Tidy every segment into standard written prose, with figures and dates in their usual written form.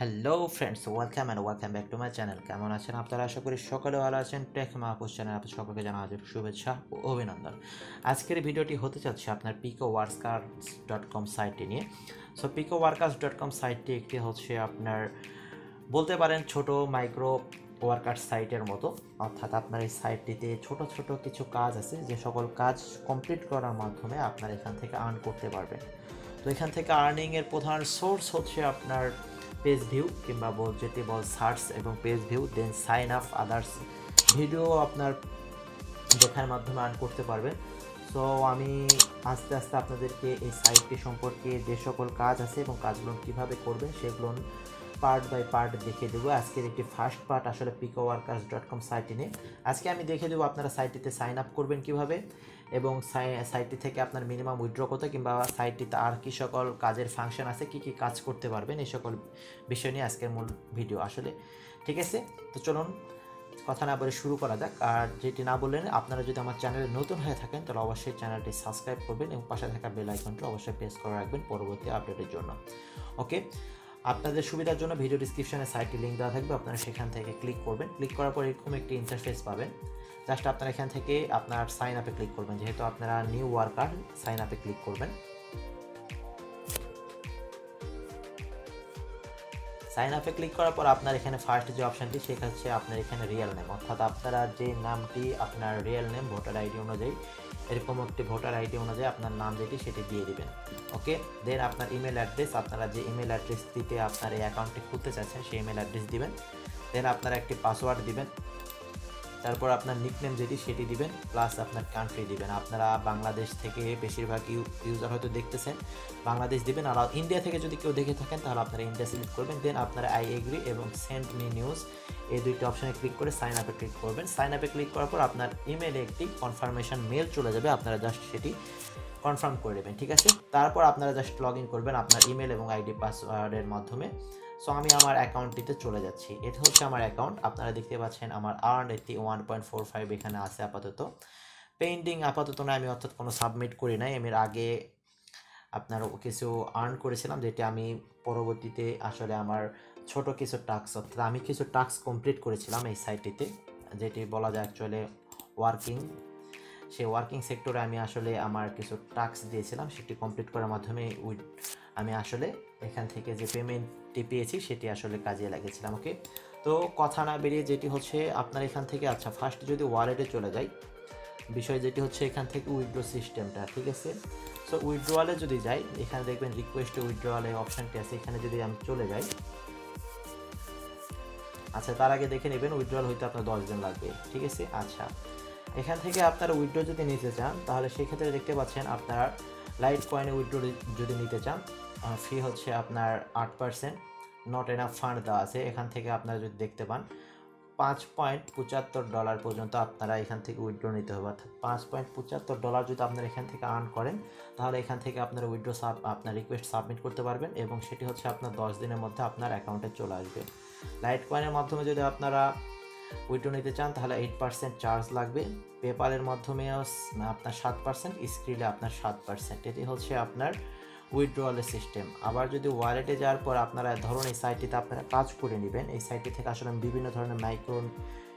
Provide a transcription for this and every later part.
Hello friends, welcome back to my channel. কেমন আছেন আপনারা? আশা করি সকলে ভালো আছেন। টেক মাহফুজ চ্যানেল আপনার সকলকে জানাই শুভেচ্ছা ও অভিনন্দন। আজকের ভিডিওটি হতে যাচ্ছে আপনার picoworkers.com সাইটটি নিয়ে। সো picoworkers.com সাইটটি একটি হচ্ছে আপনার বলতে পারেন ছোট মাইক্রো ওয়ার্কার সাইটের মতো। অর্থাৎ আপনার এই সাইটটিতে ছোট ছোট কিছু কাজ আছে, যে সকল কাজ কমপ্লিট করার মাধ্যমে আপনার এখান থেকে আর্ন করতে পারবেন। তো এখান থেকে আর্নিংয়ের প্রধান সোর্স হচ্ছে আপনার পেজ ভিউ কিংবা যেটি বল সার্চ এবং পেজ ভিউ, দেন সাইন আপ আদার্স ভিডিও আপনার দেখার মাধ্যমে আর্ন করতে পারবেন। সো আমি আস্তে আস্তে আপনাদেরকে এই সাইটটি সম্পর্কে যে সকল কাজ আছে এবং কাজগুলো কীভাবে করবেন সেগুলো পার্ট বাই পার্ট দেখিয়ে দেবো। আজকের একটি ফার্স্ট পার্ট আসলে picoworkers.com সাইটটি নিয়ে আজকে আমি দেখিয়ে দেবো আপনারা সাইটটিতে সাইন আপ করবেন কীভাবে, এবং সাইটটি থেকে আপনার মিনিমাম উইথড্র কত, কিংবা সাইটটিতে আর কি সকল কাজের ফাংশন আছে, কি কি কাজ করতে পারবেন, এই সকল বিষয় নিয়ে আজকের মূল ভিডিও আসলে। ঠিক আছে, তো চলুন কথা না বলে শুরু করা যাক। আর যেটি না বললেন, আপনারা যদি আমার চ্যানেলে নতুন হয়ে থাকেন তাহলে অবশ্যই চ্যানেলটি সাবস্ক্রাইব করবেন এবং পাশে থাকা বেল আইকনটি অবশ্যই প্রেস করে রাখবেন পরবর্তী আপডেটের জন্য। ওকে, আপনাদের সুবিধার জন্য ভিডিও ডিসক্রিপশনে সাইটটি লিঙ্ক দেওয়া থাকবে, আপনারা সেখান থেকে ক্লিক করবেন। ক্লিক করার পর এরকম একটি ইন্টারফেস পাবেন। জাস্ট আপনারা এখান থেকে আপনার সাইন আপে ক্লিক করবেন, যেহেতু আপনারা নিউ ওয়ার্কার, সাইন আপে ক্লিক করবেন। সাইন আপে ক্লিক করার পর আপনার এখানে ফার্স্ট যে অপশানটি সেটা হচ্ছে আপনার এখানে রিয়েল নেম, অর্থাৎ আপনারা যে নামটি আপনার রিয়েল নেম ভোটার আইডি অনুযায়ী, এরকম একটি ভোটার আইডি অনুযায়ী আপনার নাম যেটি সেটি দিয়ে দিবেন। ওকে, দেন আপনার ইমেল অ্যাড্রেস, আপনারা যে ইমেল অ্যাড্রেস দিতে আপনার এই অ্যাকাউন্টটি খুলতে চাচ্ছেন সেই ইমেল অ্যাড্রেস দিবেন। দেন আপনারা একটি পাসওয়ার্ড দিবেন, তারপর আপনার নিকনেম যেটি সেটি দিবেন, প্লাস আপনার কান্ট্রি দিবেন। আপনারা বাংলাদেশ থেকে বেশিরভাগ ইউজার হয়তো দেখতেছেন, বাংলাদেশ দিবেন। আর ইন্ডিয়া থেকে যদি কেউ দেখে থাকেন তাহলে আপনারা ইন্ডিয়া সিলেক্ট করবেন। দেন আপনারা আই এগ্রি এবং সেন্ড মি নিউজ এই দুইটি অপশানে ক্লিক করে সাইন আপে ক্লিক করবেন। সাইন আপে ক্লিক করার পর আপনার ইমেলে একটি কনফার্মেশন মেল চলে যাবে, আপনারা জাস্ট সেটি কনফার্ম করে দেবেন। ঠিক আছে, তারপর আপনারা জাস্ট লগ ইন করবেন আপনার ইমেল এবং আইডি পাসওয়ার্ডের মাধ্যমে। সো আমি আমার অ্যাকাউন্টটিতে চলে যাচ্ছি। এটা হচ্ছে আমার অ্যাকাউন্ট, আপনারা দেখতে পাচ্ছেন আমার আর্ন এটি 1.45 এখানে আছে আপাতত। পেন্ডিং আপাতত না, আমি অর্থাৎ কোনো সাবমিট করি নাই। আমি আগে আপনার কিছু আর্ন করেছিলাম, যেটি আমি পরবর্তীতে আসলে আমার ছোট কিছু টাস্ক, অর্থাৎ আমি কিছু টাস্ক কমপ্লিট করেছিলাম এই সাইটটিতে, যেটি বলা যায় অ্যাকচুয়ালি ওয়ার্কিং। সেই ওয়ার্কিং সেক্টরে আমি আসলে আমার কিছু টাস্ক দিয়েছিলাম, সেটি কমপ্লিট করার মাধ্যমে আমি আসলে এখান থেকে যে পেমেন্টটি পেয়েছি সেটি আসলে কাজে লাগিয়েছিলাম। ওকে, তো কথা না বেরিয়ে যেটি হচ্ছে আপনার এখান থেকে, আচ্ছা ফার্স্ট যদি ওয়ালেটে চলে যাই, বিষয় যেটি হচ্ছে এখান থেকে উইথড্র সিস্টেমটা। ঠিক আছে, সো উইথড্রয়ালে যদি যাই, এখানে দেখবেন রিকোয়েস্ট উইথড্রয়ালে অপশানটি আছে, এখানে যদি আমি চলে যাই। আচ্ছা, তার আগে দেখে নেবেন উইথড্রয়াল হইতে আপনার 10 দিন লাগবে। ঠিক আছে, আচ্ছা এখান থেকে আপনারা উইথড্র যদি নিতে চান তাহলে সেক্ষেত্রে দেখতে পাচ্ছেন আপনারা লাইট কয়েনে উইথড্র যদি নিতে চান, ফি হচ্ছে আপনার 8%। নট এনাফ ফান্ড দেওয়া আছে, এখান থেকে আপনারা যদি দেখতে পান $5.75 পর্যন্ত আপনারা এখান থেকে উইথড্র নিতে হবে। অর্থাৎ $5.75 যদি আপনারা এখান থেকে আর্ন করেন তাহলে এখান থেকে আপনারা উইথড্র আপনার রিকোয়েস্ট সাবমিট করতে পারবেন, এবং সেটি হচ্ছে আপনার 10 দিনের মধ্যে আপনার অ্যাকাউন্টে চলে আসবে। লাইট কয়েনের মাধ্যমে যদি আপনারা উইথড্র নিতে চান তাহলে 8% চার্জ লাগবে। পেপালের মাধ্যমে আপনার 7%, স্ক্রিলে আপনার 7%। এটি হচ্ছে আপনার উইথড্রয়ালের সিস্টেম। আবার যদি ওয়ালেটে যাওয়ার পর আপনারা ধরুন এই সাইটটিতে আপনারা কাজ করে নেবেন, এই সাইটটি থেকে আসলে বিভিন্ন ধরনের মাইক্রো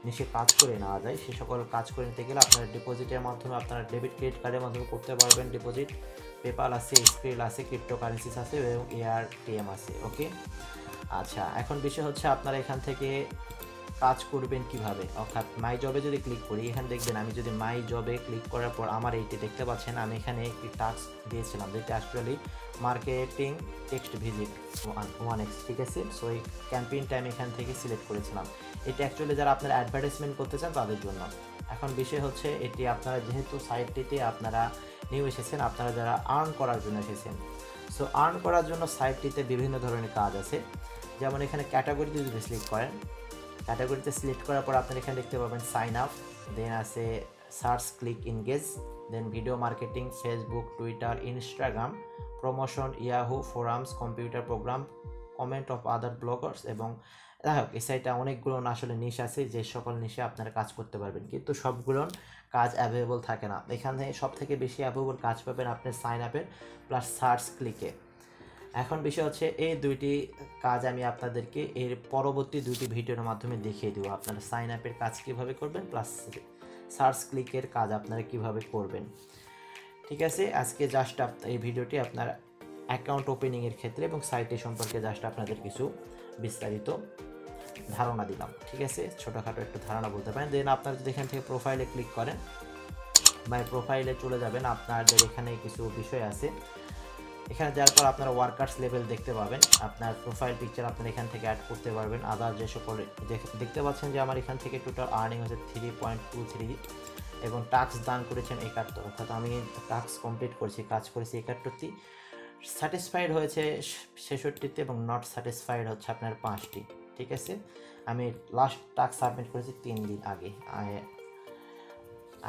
নিশে কাজ করে নেওয়া যায়, সে সকল কাজ করে নিতে গেলে আপনারা ডিপোজিটের মাধ্যমে, আপনারা ডেবিট ক্রেডিট কার্ডের মাধ্যমে করতে পারবেন ডিপোজিট। পেপাল আছে, স্ক্রিল আছে, ক্রিপ্টোকারেন্সিস আছে এবং এআরটিএম আছে। ওকে, আচ্ছা এখন বিষয় হচ্ছে আপনারা এখান থেকে কাজ করবেন কিভাবে। অর্থাৎ মাই জবে যদি ক্লিক করি, এখানে দেখবেন আমি যদি মাই জবে ক্লিক করার পর আমার এইটি দেখতে পাচ্ছেন, আমি এখানে একটি টাস্ক দিয়েছিলাম যেটা actually marketing text visit 1x। ঠিক আছে, সো এই ক্যাম্পেইনটা আমি এখান থেকে সিলেক্ট করেছিলাম। এটি অ্যাকচুয়ালি যারা আপনারা অ্যাডভার্টাইজমেন্ট করতে চান তাদের জন্য। এখন বিষয় হচ্ছে এটি আপনারা যেহেতু সাইটটিতে আপনারা নিউ এসেছেন, আপনারা যারা আর্ন করার জন্য এসেছেন, সো আর্ন করার জন্য সাইটটিতে বিভিন্ন ধরনের কাজ আছে। যেমন এখানে ক্যাটাগরিতে যদি সিলেক্ট করেন, ক্যাটাগরিতে সিলেক্ট করার পর আপনারা এখানে দেখতে পাবেন সাইন আপ, দেন আছে search, click, engage, then video marketing, Facebook, Twitter, Instagram, promotion, Yahoo, forums, computer program, comment of other bloggers, এবং যাই হোক এই সাইটে অনেকগুলো আসলে নিশ আছে, যে সকল নিশে আপনারা কাজ করতে পারবেন, কিন্তু সবগুলো কাজ অ্যাভেলেবল থাকে না। এখানে সব থেকে বেশি অ্যাভেলেবল কাজ পাবেন আপনি সাইন আপের প্লাস সার্চ ক্লিকে। এখন বিষয় হচ্ছে এই দুইটি কাজ আমি আপনাদেরকে এর পরবর্তী দুইটি ভিডিওর মাধ্যমে দেখিয়ে দেবো। আপনারা সাইন আপের কাজ কীভাবে করবেন প্লাস সার্চ ক্লিকের কাজ আপনারা কিভাবে করবেন। ঠিক আছে, আজকে জাস্ট এই ভিডিওটি আপনার অ্যাকাউন্ট ওপেনিংয়ের ক্ষেত্রে এবং সাইটের সম্পর্কে জাস্ট আপনাদের কিছু বিস্তারিত ধারণা দিলাম। ঠিক আছে, ছোটোখাটো একটু ধারণা বলতে পারেন। দেন আপনারা যদি এখান থেকে প্রোফাইলে ক্লিক করেন, মাই প্রোফাইলে চলে যাবেন, আপনাদের এখানে কিছু বিষয় আছে। এখানে যাওয়ার পর আপনারা ওয়ার্কার্স লেভেল দেখতে পাবেন, আপনার প্রোফাইল পিকচার আপনারা এখান থেকে অ্যাড করতে পারবেন। আদার যে সকল দেখতে পাচ্ছেন যে আমার এখান থেকে টোটাল আর্নিং হচ্ছে 3.23 এবং টাস্ক দান করেছেন 71, অর্থাৎ আমি টাস্ক কমপ্লিট করেছি, কাজ করেছি 71টি, স্যাটিসফাইড হয়েছে 66টিতে এবং নট স্যাটিসফাইড হচ্ছে আপনার 5টি। ঠিক আছে, আমি লাস্ট টাস্ক সাবমিট করেছি 3 দিন আগে।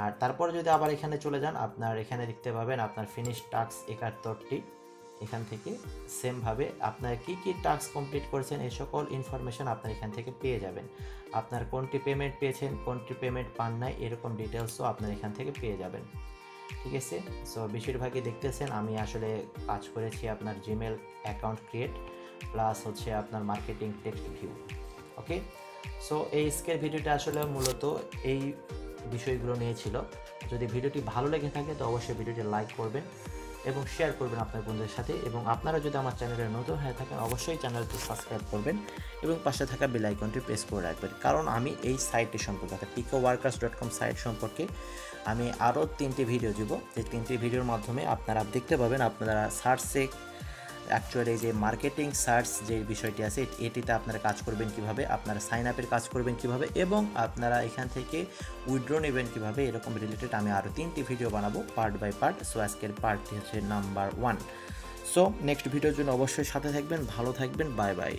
আর তারপর যদি আবার এখানে চলে যান, আপনার এখানে দেখতে পাবেন আপনার ফিনিশ টাস্ক 71টি। এখান থেকে সেমভাবে আপনার কি কি টাস্ক কমপ্লিট করেছেন এই সকল ইনফরমেশন আপনার এখান থেকে পেয়ে যাবেন। আপনার কোনটি পেমেন্ট পেয়েছেন, কোনটি পেমেন্ট পান নাই, এরকম ডিটেলসও আপনার এখান থেকে পেয়ে যাবেন। ঠিক আছে, সো বেশিরভাগই দেখতেছেন আমি আসলে কাজ করেছি আপনার জিমেল অ্যাকাউন্ট ক্রিয়েট প্লাস হচ্ছে আপনার মার্কেটিং টেক্সট ভিউ। ওকে, সো এই স্কেল ভিডিওটা আসলে মূলত এই বিষয়গুলো নিয়েছিল। যদি ভিডিওটি ভালো লেগে থাকে তো অবশ্যই ভিডিওটি লাইক করবেন এবং শেয়ার করবেন আপনার বন্ধুদের সাথে, এবং আপনারা যদি আমার চ্যানেলে নতুন হয়ে থাকেন অবশ্যই চ্যানেলটি সাবস্ক্রাইব করবেন এবং পাশে থাকা বেল আইকনটি প্রেস করে রাখবেন, কারণ আমি এই সাইটটি সম্পর্কে অর্থাৎ picoworkers.com সাইট সম্পর্কে আমি আরও 3টি ভিডিও দিব। এই 3টি ভিডিওর মাধ্যমে আপনারা দেখতে পাবেন আপনারা সার্চে অ্যাকচুয়ালি যে মার্কেটিং সার্চ যে বিষয়টি আছে এটিতে আপনারা কাজ করবেন কিভাবে, আপনারা সাইন আপের কাজ করবেন কিভাবে এবং আপনারা এখান থেকে উইথড্র নেবেন কিভাবে, এরকম রিলেটেড আমি আরও 3টি ভিডিও বানাবো পার্ট বাই পার্ট। সো আজকের পার্টটি হচ্ছে নাম্বার 1। সো নেক্সট ভিডিওর জন্য অবশ্যই সাথে থাকবেন, ভালো থাকবেন, বাই বাই।